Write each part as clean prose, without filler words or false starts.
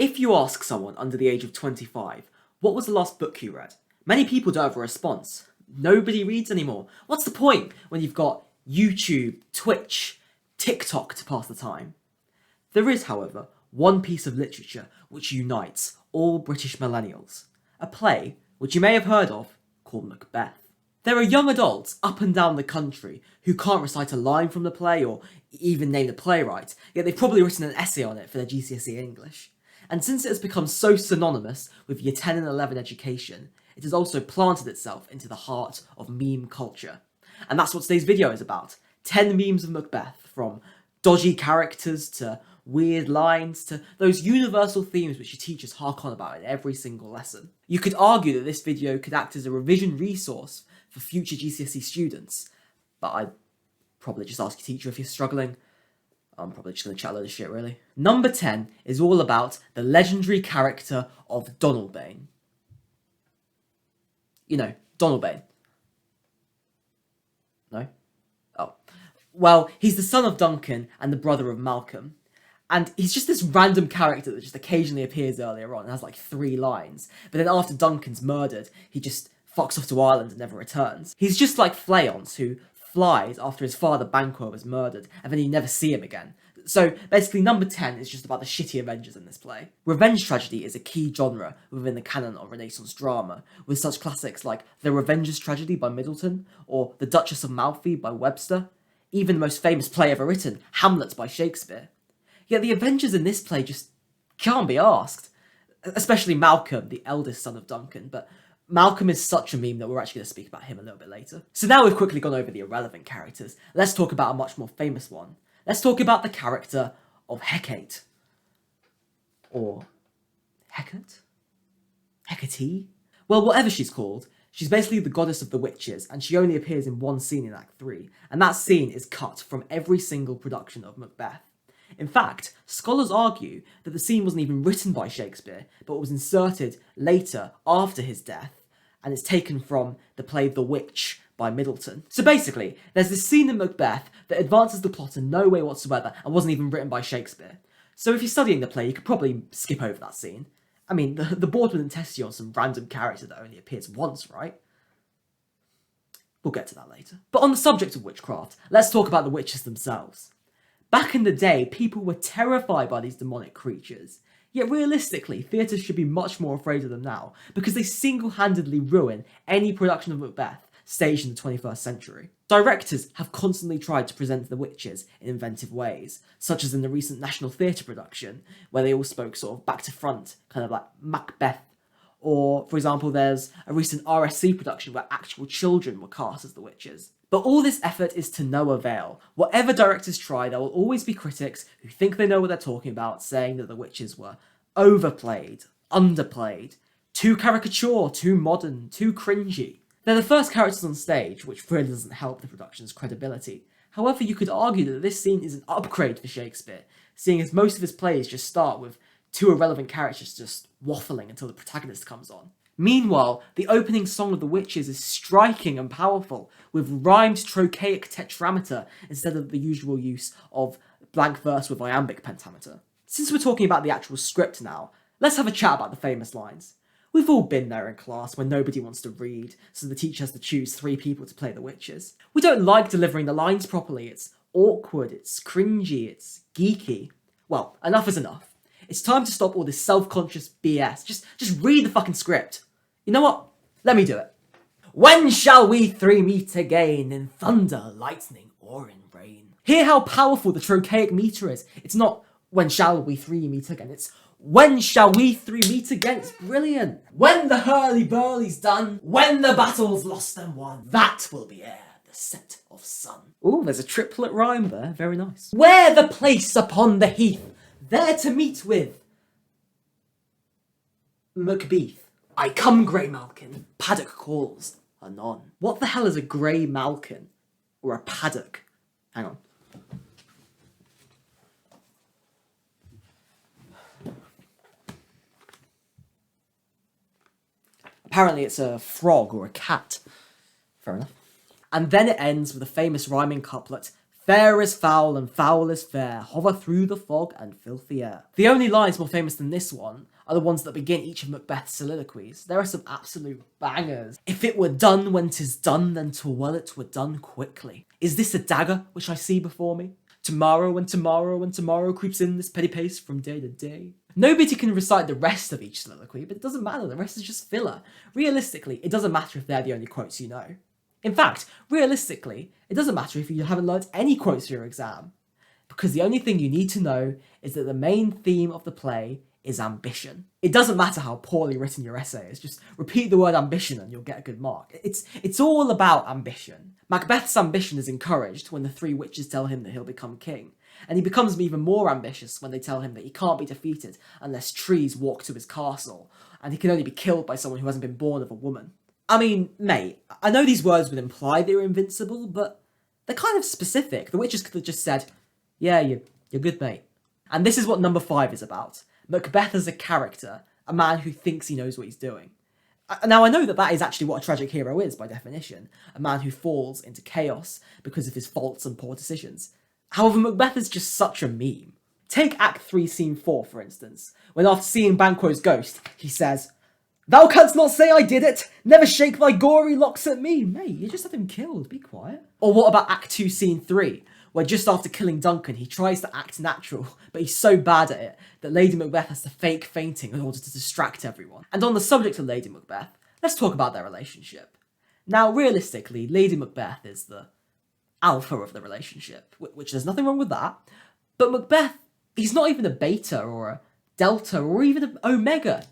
If you ask someone under the age of 25, what was the last book you read? Many people don't have a response. Nobody reads anymore. What's the point when you've got YouTube, Twitch, TikTok to pass the time? There is, however, one piece of literature which unites all British millennials. A play, which you may have heard of, called Macbeth. There are young adults up and down the country who can't recite a line from the play or even name the playwright, yet they've probably written an essay on it for their GCSE English. And since it has become so synonymous with year 10 and 11 education, it has also planted itself into the heart of meme culture. And that's what today's video is about. 10 memes of Macbeth, from dodgy characters to weird lines to those universal themes which your teachers hark on about in every single lesson. You could argue that this video could act as a revision resource for future GCSE students, but I'd probably just ask your teacher if you're struggling. I'm probably just going to chat a load of shit, really. Number 10 is all about the legendary character of Donalbain. You know, Donalbain. No? Oh. Well, he's the son of Duncan and the brother of Malcolm. And he's just this random character that just occasionally appears earlier on and has like 3 lines. But then after Duncan's murdered, he just fucks off to Ireland and never returns. He's just like Fleance, who flies after his father Banquo was murdered, and then you never see him again. So basically number 10 is just about the shitty Avengers in this play. Revenge tragedy is a key genre within the canon of Renaissance drama, with such classics like The Revenger's Tragedy by Middleton, or The Duchess of Malfi by Webster, even the most famous play ever written, Hamlet by Shakespeare. Yet the Avengers in this play just can't be asked. Especially Malcolm, the eldest son of Duncan, but Malcolm is such a meme that we're actually going to speak about him a little bit later. So now we've quickly gone over the irrelevant characters, let's talk about a much more famous one. Let's talk about the character of Hecate. Or Hecate? Hecate? Well, whatever she's called, she's basically the goddess of the witches, and she only appears in one scene in Act 3, and that scene is cut from every single production of Macbeth. In fact, scholars argue that the scene wasn't even written by Shakespeare, but was inserted later after his death, and it's taken from the play The Witch by Middleton. So basically, there's this scene in Macbeth that advances the plot in no way whatsoever and wasn't even written by Shakespeare. So if you're studying the play, you could probably skip over that scene. I mean, the board wouldn't test you on some random character that only appears once, right? We'll get to that later. But on the subject of witchcraft, let's talk about the witches themselves. Back in the day, people were terrified by these demonic creatures. Yet realistically, theatres should be much more afraid of them now, because they single-handedly ruin any production of Macbeth staged in the 21st century. Directors have constantly tried to present the witches in inventive ways, such as in the recent National Theatre production, where they all spoke sort of back to front, kind of like Macbeth. Or, for example, there's a recent RSC production where actual children were cast as the witches. But all this effort is to no avail. Whatever directors try, there will always be critics who think they know what they're talking about, saying that the witches were overplayed, underplayed, too caricature, too modern, too cringy. They're the first characters on stage, which really doesn't help the production's credibility. However, you could argue that this scene is an upgrade for Shakespeare, seeing as most of his plays just start with 2 irrelevant characters just waffling until the protagonist comes on. Meanwhile, the opening song of The Witches is striking and powerful, with rhymed trochaic tetrameter instead of the usual use of blank verse with iambic pentameter. Since we're talking about the actual script now, let's have a chat about the famous lines. We've all been there in class when nobody wants to read, so the teacher has to choose 3 people to play the witches. We don't like delivering the lines properly, it's awkward, it's cringy, it's geeky. Well, enough is enough. It's time to stop all this self-conscious BS. Just read the fucking script. You know what? Let me do it. When shall we 3 meet again, in thunder, lightning, or in rain? Hear how powerful the trochaic meter is. It's not, when shall we 3 meet again? It's, when shall we 3 meet again? It's brilliant. When the hurly-burly's done, when the battle's lost and won, that will be ere the set of sun. Ooh, there's a triplet rhyme there. Very nice. Where the place upon the heath, there to meet with Macbeth. I come, grey Malkin, paddock calls, anon. What the hell is a grey Malkin? Or a paddock? Hang on. Apparently it's a frog or a cat. Fair enough. And then it ends with a famous rhyming couplet, Fair is foul and foul is fair, hover through the fog and filthy air. The only lines more famous than this one are the ones that begin each of Macbeth's soliloquies. There are some absolute bangers. If it were done when 'tis done, then 'twere well it were done quickly. Is this a dagger which I see before me? Tomorrow and tomorrow and tomorrow creeps in this petty pace from day to day. Nobody can recite the rest of each soliloquy, but it doesn't matter, the rest is just filler. Realistically, it doesn't matter if they're the only quotes you know. In fact, realistically, it doesn't matter if you haven't learnt any quotes for your exam, because the only thing you need to know is that the main theme of the play is ambition. It doesn't matter how poorly written your essay is, just repeat the word ambition and you'll get a good mark. It's all about ambition. Macbeth's ambition is encouraged when the three witches tell him that he'll become king, and he becomes even more ambitious when they tell him that he can't be defeated unless trees walk to his castle, and he can only be killed by someone who hasn't been born of a woman. I mean, mate, I know these words would imply they were invincible, but they're kind of specific. The witches could have just said, yeah, you're good, mate. And this is what number 5 is about. Macbeth as a character, a man who thinks he knows what he's doing. Now, I know that is actually what a tragic hero is, by definition. A man who falls into chaos because of his faults and poor decisions. However, Macbeth is just such a meme. Take Act 3, Scene 4, for instance, when after seeing Banquo's ghost, he says, "Thou canst not say I did it! Never shake thy gory locks at me!" Mate, you just had him killed, be quiet. Or what about Act 2, Scene 3, where just after killing Duncan, he tries to act natural, but he's so bad at it that Lady Macbeth has to fake fainting in order to distract everyone. And on the subject of Lady Macbeth, let's talk about their relationship. Now, realistically, Lady Macbeth is the alpha of the relationship, which there's nothing wrong with that, but Macbeth, he's not even a beta or a delta or even an omega.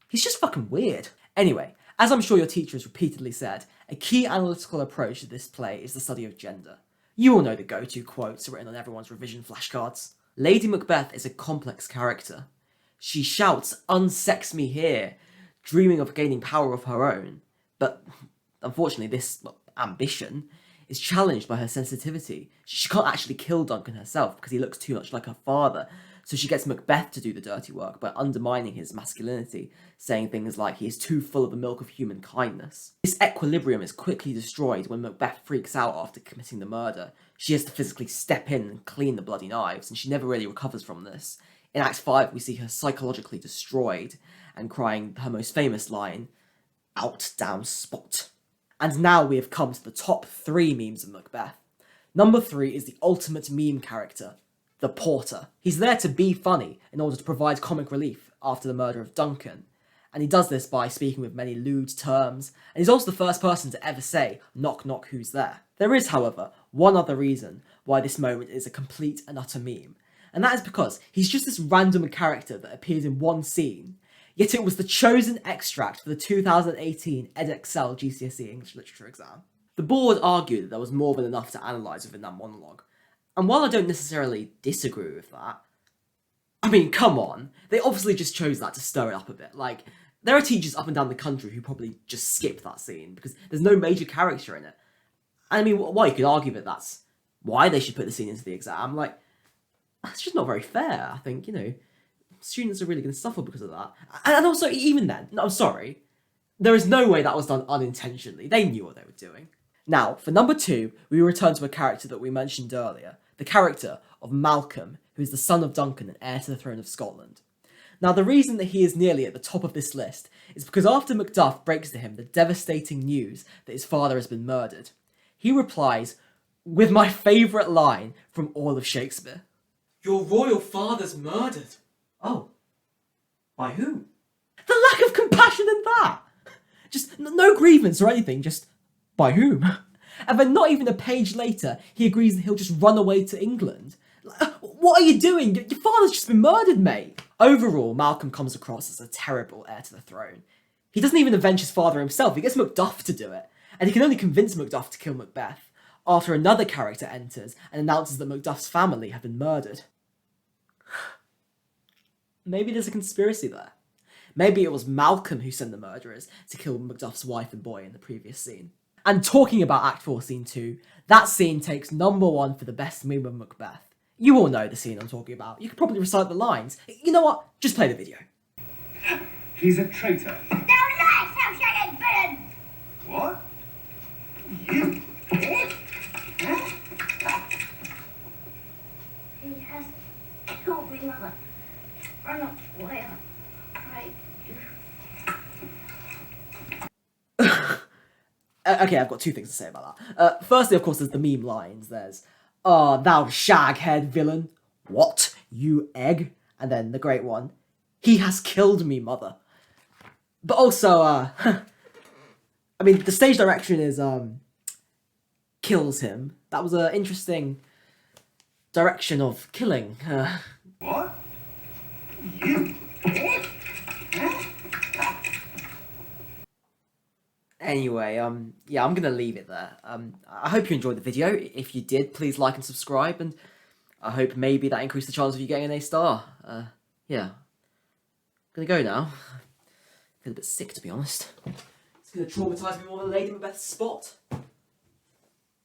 He's just fucking weird. Anyway, as I'm sure your teacher has repeatedly said, a key analytical approach to this play is the study of gender. You all know the go-to quotes written on everyone's revision flashcards. Lady Macbeth is a complex character. She shouts, "Unsex me here," dreaming of gaining power of her own. But unfortunately, this ambition is challenged by her sensitivity. She can't actually kill Duncan herself because he looks too much like her father, so she gets Macbeth to do the dirty work by undermining his masculinity, saying things like he is too full of the milk of human kindness. This equilibrium is quickly destroyed when Macbeth freaks out after committing the murder. She has to physically step in and clean the bloody knives, and she never really recovers from this. In Act 5, we see her psychologically destroyed and crying her most famous line, "Out, damn spot." And now we have come to the top 3 memes of Macbeth. Number 3 is the ultimate meme character, the Porter. He's there to be funny in order to provide comic relief after the murder of Duncan, and he does this by speaking with many lewd terms, and he's also the first person to ever say, "Knock knock, who's there?" There is, however, one other reason why this moment is a complete and utter meme, and that is because he's just this random character that appears in one scene, yet it was the chosen extract for the 2018 edXL GCSE English Literature exam. The board argued that there was more than enough to analyse within that monologue, and while I don't necessarily disagree with that, I mean, come on, they obviously just chose that to stir it up a bit. Like, there are teachers up and down the country who probably just skip that scene because there's no major character in it. And I mean, well, you could argue that that's why they should put the scene into the exam. Like, that's just not very fair. I think, students are really going to suffer because of that. And also, even then, no, I'm sorry, there is no way that was done unintentionally. They knew what they were doing. Now, for number 2, we return to a character that we mentioned earlier, the character of Malcolm, who is the son of Duncan and heir to the throne of Scotland. Now, the reason that he is nearly at the top of this list is because after Macduff breaks to him the devastating news that his father has been murdered, he replies with my favourite line from all of Shakespeare. "Your royal father's murdered." Oh, by whom? The lack of compassion in that! Just no grievance or anything, just by whom? And then not even a page later, he agrees that he'll just run away to England. What are you doing? Your father's just been murdered, mate. Overall, Malcolm comes across as a terrible heir to the throne. He doesn't even avenge his father himself, he gets Macduff to do it. And he can only convince Macduff to kill Macbeth after another character enters and announces that Macduff's family have been murdered. Maybe there's a conspiracy there. Maybe it was Malcolm who sent the murderers to kill Macduff's wife and boy in the previous scene. And talking about Act 4, Scene 2, that scene takes number 1 for the best meme of Macbeth. You all know the scene I'm talking about. You could probably recite the lines. You know what? Just play the video. He's a traitor. Thou liest, thou shaggy villain! What? You? Hey, Mother. I'm not where I... Okay, I've got two things to say about that. Firstly, of course, there's the meme lines. There's, thou shag-haired villain. What? You egg? And then the great one, he has killed me, mother. But also, I mean, the stage direction is, kills him. That was an interesting direction of killing. What? You? Anyway, yeah, I'm gonna leave it there. I hope you enjoyed the video. If you did, please like and subscribe, and I hope maybe that increased the chance of you getting an A star. Yeah. Gonna go now. Feel a bit sick, to be honest. It's gonna traumatise me more than Lady Macbeth's spot.